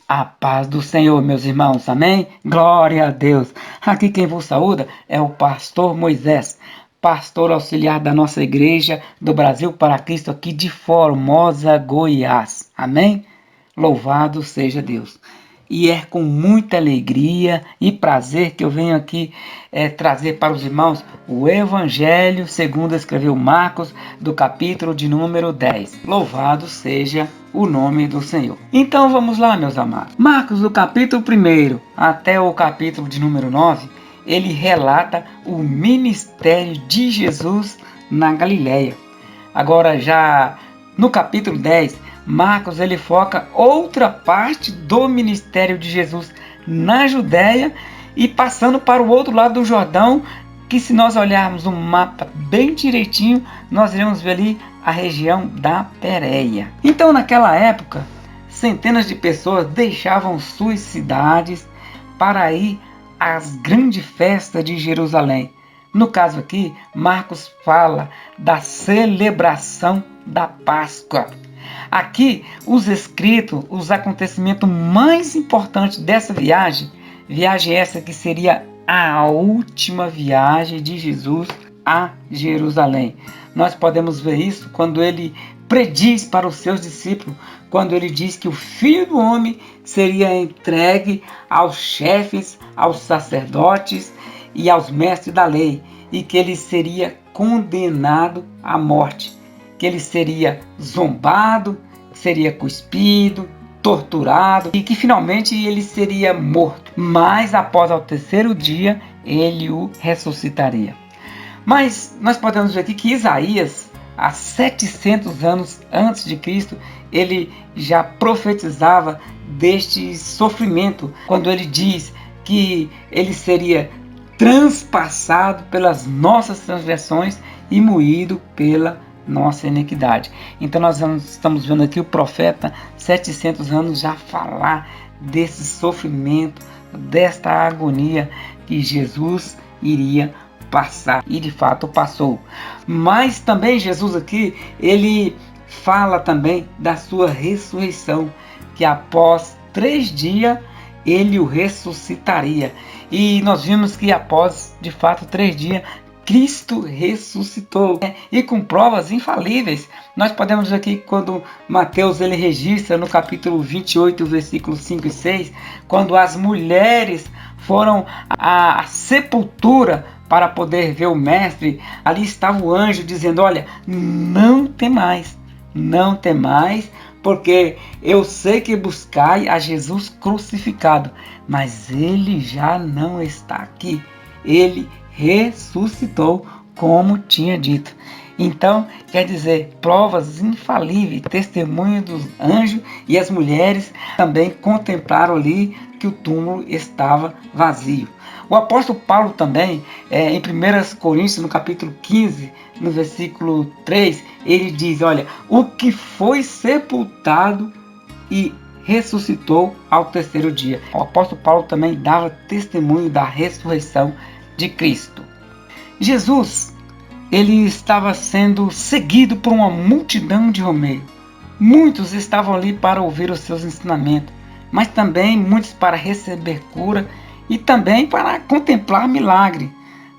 A paz do Senhor, meus irmãos, amém? Glória a Deus. Aqui quem vos saúda é o pastor Moisés, pastor auxiliar da nossa igreja do Brasil para Cristo aqui de Formosa, Goiás. Amém? Louvado seja Deus. E é com muita alegria e prazer que eu venho aqui trazer para os irmãos o Evangelho segundo escreveu Marcos, do capítulo de número 10. Louvado seja o nome do Senhor. Então vamos lá, meus amados. Marcos, do capítulo 1 até o capítulo de número 9, ele relata o ministério de Jesus na Galileia. Agora já no capítulo 10, Marcos ele foca outra parte do ministério de Jesus na Judéia e passando para o outro lado do Jordão, que se nós olharmos o mapa bem direitinho, nós iremos ver ali a região da Pérea. Então naquela época, centenas de pessoas deixavam suas cidades para ir às grandes festas de Jerusalém. No caso aqui, Marcos fala da celebração da Páscoa. Aqui, os escritos, os acontecimentos mais importantes dessa viagem essa que seria a última viagem de Jesus a Jerusalém. Nós podemos ver isso quando ele prediz para os seus discípulos, quando ele diz que o Filho do Homem seria entregue aos chefes, aos sacerdotes e aos mestres da lei, e que ele seria condenado à morte, que ele seria zombado, seria cuspido, torturado e que finalmente ele seria morto. Mas após ao terceiro dia ele o ressuscitaria. Mas nós podemos ver aqui que Isaías, há 700 anos antes de Cristo, ele já profetizava deste sofrimento, quando ele diz que ele seria transpassado pelas nossas transgressões e moído pela nossa iniquidade. Então nós estamos vendo aqui o profeta 700 anos já falar desse sofrimento, desta agonia que Jesus iria passar, e de fato passou. Mas também Jesus aqui, ele fala também da sua ressurreição, que após 3 dias ele o ressuscitaria. E nós vimos que após de fato 3 dias Cristo ressuscitou, e com provas infalíveis. Nós podemos ver aqui quando Mateus ele registra no capítulo 28, versículos 5 e 6, quando as mulheres foram à sepultura para poder ver o mestre, ali estava o anjo dizendo: olha, não temais, porque eu sei que buscai a Jesus crucificado, mas ele já não está aqui, ele ressuscitou, como tinha dito. Então, quer dizer, provas infalíveis, testemunho dos anjos, e as mulheres também contemplaram ali que o túmulo estava vazio. O apóstolo Paulo também, em 1 Coríntios, no capítulo 15, no versículo 3, ele diz: olha, o que foi sepultado e ressuscitou ao terceiro dia. O apóstolo Paulo também dava testemunho da ressurreição de Cristo. Jesus, ele estava sendo seguido por uma multidão de romeiros. Muitos estavam ali para ouvir os seus ensinamentos, mas também muitos para receber cura e também para contemplar milagre.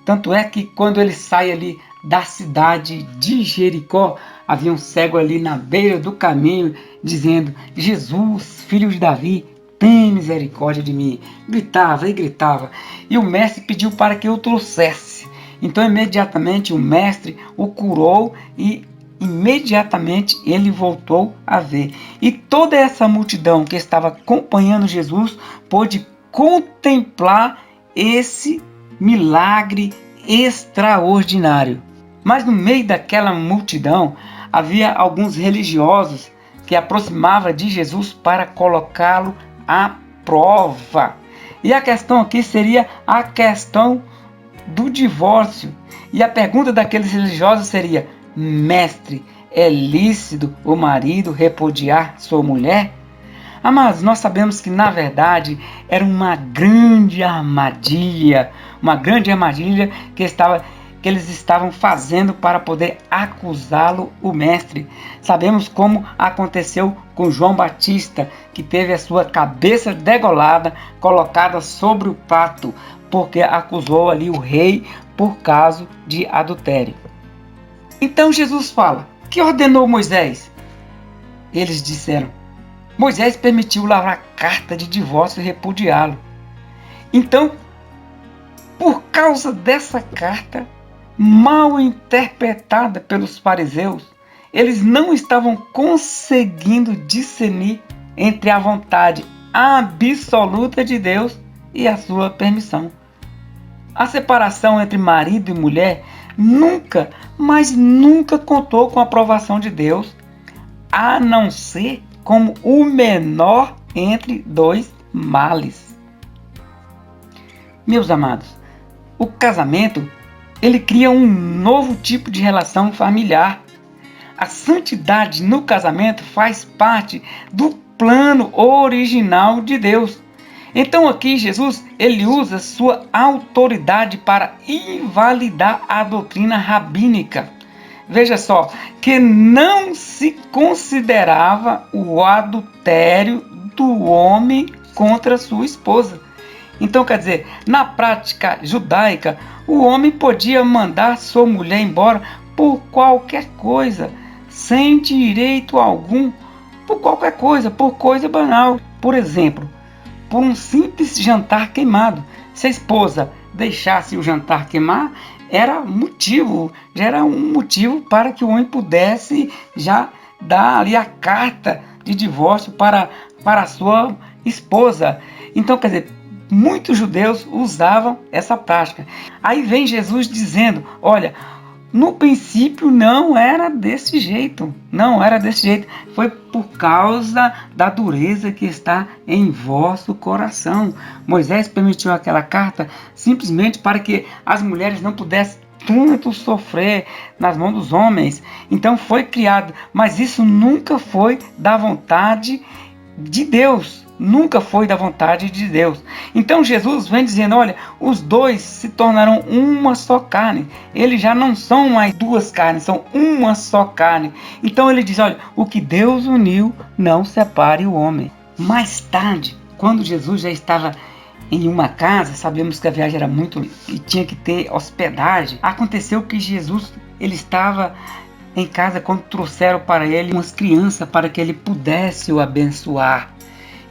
Tanto é que quando ele sai ali da cidade de Jericó, havia um cego ali na beira do caminho dizendo: Jesus, filho de Davi, tem misericórdia de mim. Gritava e gritava. E o mestre pediu para que eu trouxesse. Então imediatamente o mestre o curou e imediatamente ele voltou a ver. E toda essa multidão que estava acompanhando Jesus pôde contemplar esse milagre extraordinário. Mas no meio daquela multidão havia alguns religiosos que aproximavam de Jesus para colocá-lo à prova. E a questão aqui seria a questão do divórcio. E a pergunta daqueles religiosos seria: mestre, é lícito o marido repudiar sua mulher? Mas nós sabemos que na verdade era uma grande armadilha que que eles estavam fazendo para poder acusá-lo, o mestre. Sabemos como aconteceu com João Batista, que teve a sua cabeça degolada, colocada sobre o prato, porque acusou ali o rei por causa de adultério. Então Jesus fala: que ordenou Moisés? Eles disseram: Moisés permitiu lavrar a carta de divórcio e repudiá-lo. Então, por causa dessa carta, mal interpretada pelos fariseus, eles não estavam conseguindo discernir entre a vontade absoluta de Deus e a sua permissão. A separação entre marido e mulher nunca, mas nunca contou com a aprovação de Deus, a não ser como o menor entre dois males. Meus amados, o casamento, ele cria um novo tipo de relação familiar. A santidade no casamento faz parte do plano original de Deus. Então aqui Jesus, ele usa sua autoridade para invalidar a doutrina rabínica. Veja só, que não se considerava o adultério do homem contra sua esposa. Então, quer dizer, na prática judaica, o homem podia mandar sua mulher embora por qualquer coisa, sem direito algum, por qualquer coisa, por coisa banal. Por exemplo, por um simples jantar queimado. Se a esposa deixasse o jantar queimar, já era um motivo para que o homem pudesse já dar ali a carta de divórcio para a sua esposa. Então, quer dizer, muitos judeus usavam essa prática. Aí vem Jesus dizendo: olha, no princípio não era desse jeito. Foi por causa da dureza que está em vosso coração. Moisés permitiu aquela carta simplesmente para que as mulheres não pudessem tanto sofrer nas mãos dos homens. Então foi criado, mas isso nunca foi da vontade de Deus. Nunca foi da vontade de Deus. Então Jesus vem dizendo: olha, os dois se tornarão uma só carne. Eles já não são mais duas carnes, são uma só carne. Então ele diz: olha, o que Deus uniu, não separe o homem. Mais tarde, quando Jesus já estava em uma casa, sabemos que a viagem era muito e tinha que ter hospedagem. Aconteceu que Jesus, ele estava em casa quando trouxeram para ele umas crianças para que ele pudesse o abençoar.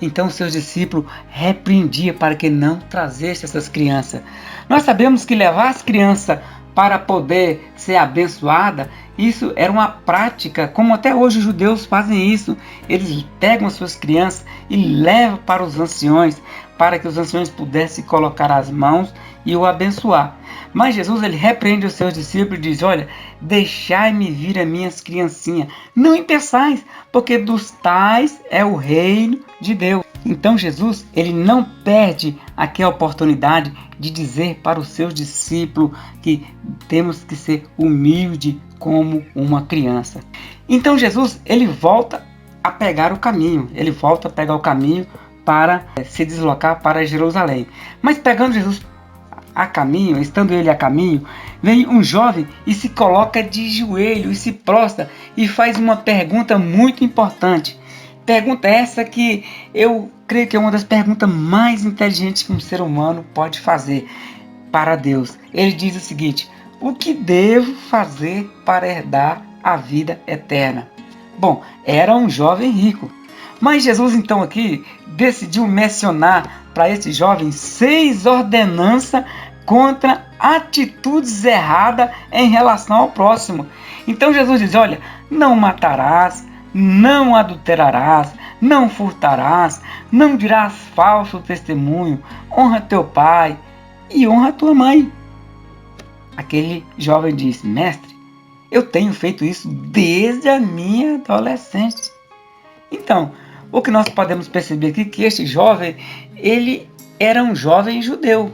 Então seus discípulos repreendiam para que não trazesse essas crianças. Nós sabemos que levar as crianças para poder ser abençoada, isso era uma prática, como até hoje os judeus fazem isso. Eles pegam as suas crianças e levam para os anciões, para que os anciões pudessem colocar as mãos e o abençoar. Mas Jesus, ele repreende os seus discípulos e diz: olha, deixai-me vir a minhas criancinhas, não impeçais, porque dos tais é o reino de Deus. Então Jesus, ele não perde aqui a oportunidade de dizer para os seus discípulos que temos que ser humilde como uma criança. Então Jesus, ele volta a pegar o caminho, para se deslocar para Jerusalém. Mas pegando Jesus a caminho, estando ele a caminho, vem um jovem e se coloca de joelho e se prostra e faz uma pergunta muito importante. Pergunta essa que eu creio que é uma das perguntas mais inteligentes que um ser humano pode fazer para Deus. Ele diz o seguinte: o que devo fazer para herdar a vida eterna? Bom, era um jovem rico. Mas Jesus então aqui decidiu mencionar para esse jovem 6 ordenanças contra atitudes erradas em relação ao próximo. Então Jesus diz: olha, não matarás, não adulterarás, não furtarás, não dirás falso testemunho, honra teu pai e honra tua mãe. Aquele jovem disse: mestre, eu tenho feito isso desde a minha adolescência. Então, o que nós podemos perceber aqui é que este jovem, ele era um jovem judeu.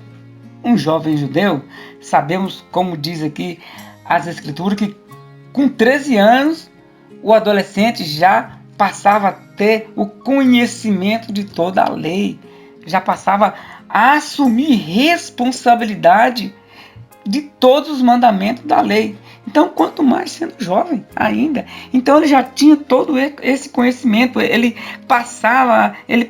Um jovem judeu, sabemos, como diz aqui as escrituras, que com 13 anos, o adolescente já passava a ter o conhecimento de toda a lei. Já passava a assumir responsabilidade de todos os mandamentos da lei. Então, quanto mais sendo jovem ainda. Então, ele já tinha todo esse conhecimento. Ele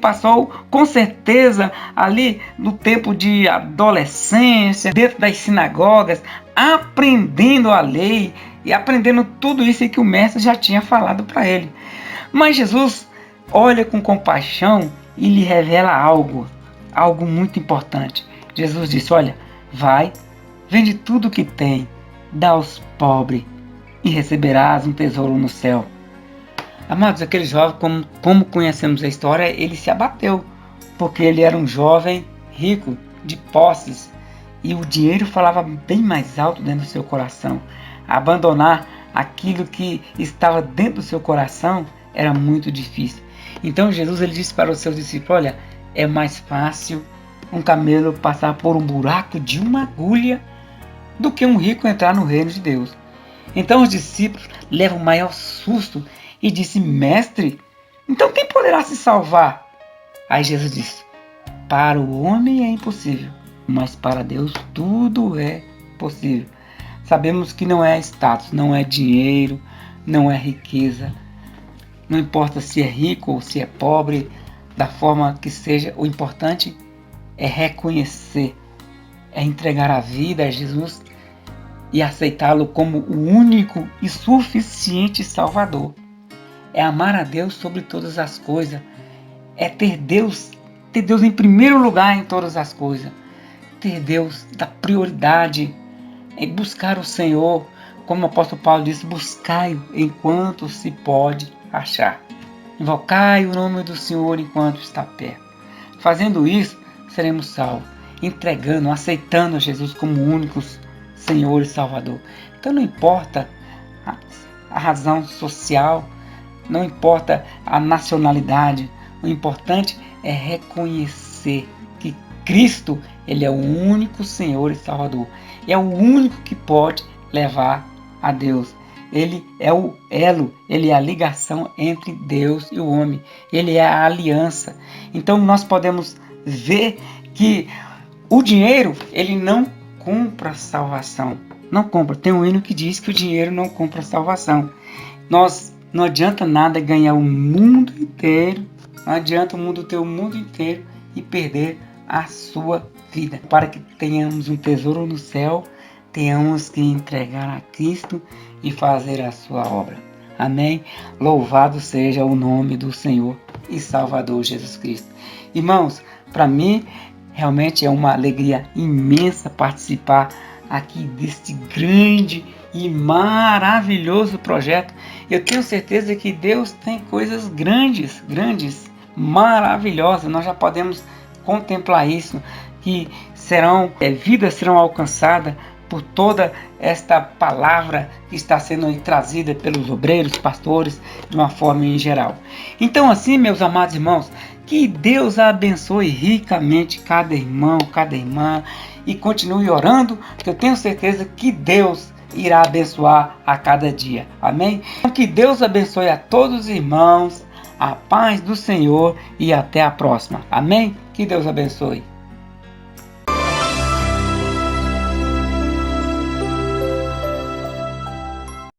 passou com certeza ali no tempo de adolescência, dentro das sinagogas, aprendendo a lei e aprendendo tudo isso que o mestre já tinha falado para ele. Mas Jesus olha com compaixão e lhe revela algo muito importante. Jesus disse: olha, vai, vende tudo o que tem, dá aos pobres e receberás um tesouro no céu. Amados, aquele jovem, como conhecemos a história, ele se abateu, porque ele era um jovem rico, de posses, e o dinheiro falava bem mais alto dentro do seu coração. Abandonar aquilo que estava dentro do seu coração era muito difícil. Então Jesus ele disse para os seus discípulos: olha, é mais fácil um camelo passar por um buraco de uma agulha do que um rico entrar no reino de Deus. Então os discípulos levam o maior susto e disse: mestre, então quem poderá se salvar? Aí Jesus disse: para o homem é impossível, mas para Deus tudo é possível. Sabemos que não é status, não é dinheiro, não é riqueza. Não importa se é rico ou se é pobre, da forma que seja, o importante é reconhecer, é entregar a vida a Jesus e aceitá-lo como o único e suficiente Salvador. É amar a Deus sobre todas as coisas, é ter Deus em primeiro lugar em todas as coisas, ter Deus da prioridade, é buscar o Senhor, como o apóstolo Paulo disse: buscai-o enquanto se pode achar. Invocai o nome do Senhor enquanto está perto. Fazendo isso, seremos salvos, entregando, aceitando Jesus como único Senhor e Salvador. Então não importa a razão social, não importa a nacionalidade, o importante é reconhecer que Cristo ele é o único Senhor e Salvador. É o único que pode levar a Deus. Ele é o elo, ele é a ligação entre Deus e o homem. Ele é a aliança. Então nós podemos ver que o dinheiro, ele não compra salvação. Não compra. Tem um hino que diz que o dinheiro não compra salvação. Não adianta nada ganhar o mundo inteiro. Não adianta o mundo ter o mundo inteiro e perder a sua vida. Para que tenhamos um tesouro no céu, tenhamos que entregar a Cristo e fazer a sua obra. Amém? Louvado seja o nome do Senhor e Salvador Jesus Cristo. Irmãos, para mim realmente é uma alegria imensa participar aqui deste grande e maravilhoso projeto. Eu tenho certeza que Deus tem coisas grandes, maravilhosas. Nós já podemos contemplar isso, que vidas serão alcançadas por toda esta palavra que está sendo aí trazida pelos obreiros, pastores, de uma forma em geral. Então assim, meus amados irmãos, que Deus abençoe ricamente cada irmão, cada irmã, e continue orando, que eu tenho certeza que Deus irá abençoar a cada dia. Amém? Então, que Deus abençoe a todos os irmãos, a paz do Senhor e até a próxima. Amém? Que Deus abençoe.